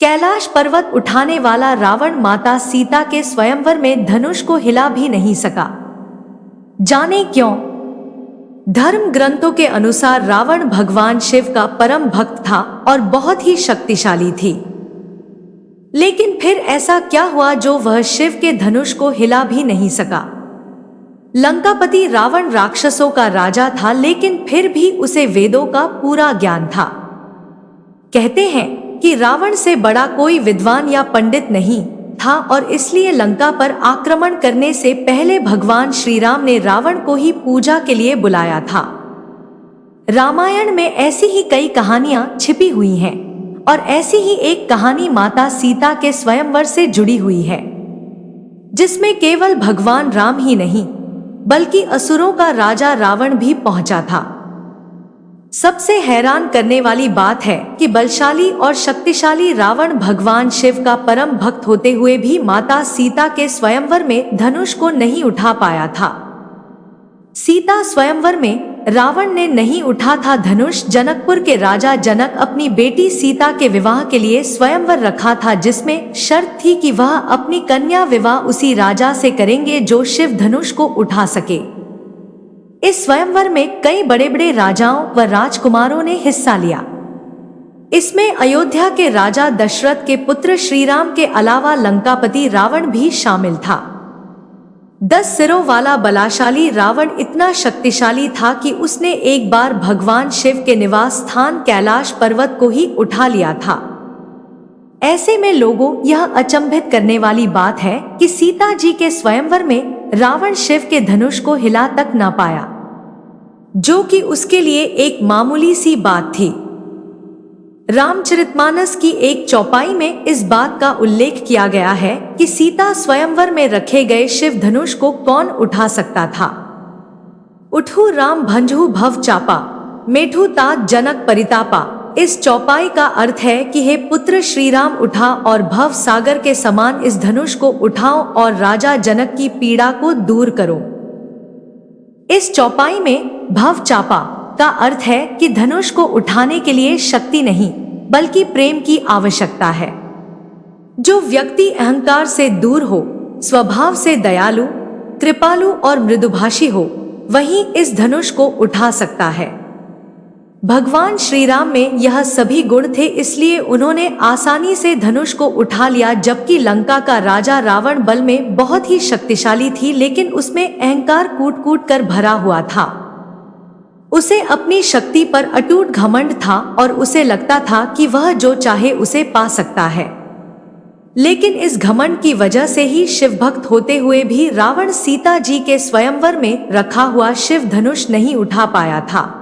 कैलाश पर्वत उठाने वाला रावण माता सीता के स्वयंवर में धनुष को हिला भी नहीं सका। जाने क्यों? धर्म ग्रंथों के अनुसार रावण भगवान शिव का परम भक्त था और बहुत ही शक्तिशाली थी। लेकिन फिर ऐसा क्या हुआ जो वह शिव के धनुष को हिला भी नहीं सका? लंकापति रावण राक्षसों का राजा था, लेकिन फिर भी उसे वेदों का पूरा ज्ञान था। कहते हैं कि रावण से बड़ा कोई विद्वान या पंडित नहीं था और इसलिए लंका पर आक्रमण करने से पहले भगवान श्री राम ने रावण को ही पूजा के लिए बुलाया था। रामायण में ऐसी ही कई कहानियां छिपी हुई हैं और ऐसी ही एक कहानी माता सीता के स्वयंवर से जुड़ी हुई है, जिसमें केवल भगवान राम ही नहीं बल्कि असुरों का राजा रावण भी पहुंचा था। सबसे हैरान करने वाली बात है कि बलशाली और शक्तिशाली रावण भगवान शिव का परम भक्त होते हुए भी माता सीता के स्वयंवर में धनुष को नहीं उठा पाया था। सीता स्वयंवर में रावण ने नहीं उठा था धनुष। जनकपुर के राजा जनक अपनी बेटी सीता के विवाह के लिए स्वयंवर रखा था, जिसमें शर्त थी कि वह अपनी कन्या विवाह उसी राजा से करेंगे जो शिव धनुष को उठा सके। इस स्वयंवर में कई बड़े बड़े राजाओं व राजकुमारों ने हिस्सा लिया। इसमें अयोध्या के राजा दशरथ के पुत्र श्रीराम के अलावा लंकापति रावण भी शामिल था। 10 सिरों वाला बलशाली रावण इतना शक्तिशाली था कि उसने एक बार भगवान शिव के निवास स्थान कैलाश पर्वत को ही उठा लिया था। ऐसे में लोगों यह अचंभित करने वाली बात है कि सीता जी के स्वयंवर में रावण शिव के धनुष को हिला तक ना पाया, जो कि उसके लिए एक मामूली सी बात थी। रामचरितमानस की एक चौपाई में इस बात का उल्लेख किया गया है कि सीता स्वयंवर में रखे गए शिव धनुष को कौन उठा सकता था। उठू राम भंजहु भव चापा, मेठू तात जनक परितापा। इस चौपाई का अर्थ है कि हे पुत्र श्री राम उठा और भव सागर के समान इस धनुष को उठाओ और राजा जनक की पीड़ा को दूर करो। इस चौपाई में भव चापा का अर्थ है कि धनुष को उठाने के लिए शक्ति नहीं बल्कि प्रेम की आवश्यकता है। जो व्यक्ति अहंकार से दूर हो, स्वभाव से दयालु, कृपालु और मृदुभाषी हो, वही इस धनुष को उठा सकता है। भगवान श्री राम में यह सभी गुण थे, इसलिए उन्होंने आसानी से धनुष को उठा लिया, जबकि लंका का राजा रावण बल में बहुत ही शक्तिशाली थी, लेकिन उसमें अहंकार कूट कूट कर भरा हुआ था। उसे अपनी शक्ति पर अटूट घमंड था और उसे लगता था कि वह जो चाहे उसे पा सकता है। लेकिन इस घमंड की वजह से ही शिव भक्त होते हुए भी रावण सीता जी के स्वयंवर में रखा हुआ शिव धनुष नहीं उठा पाया था।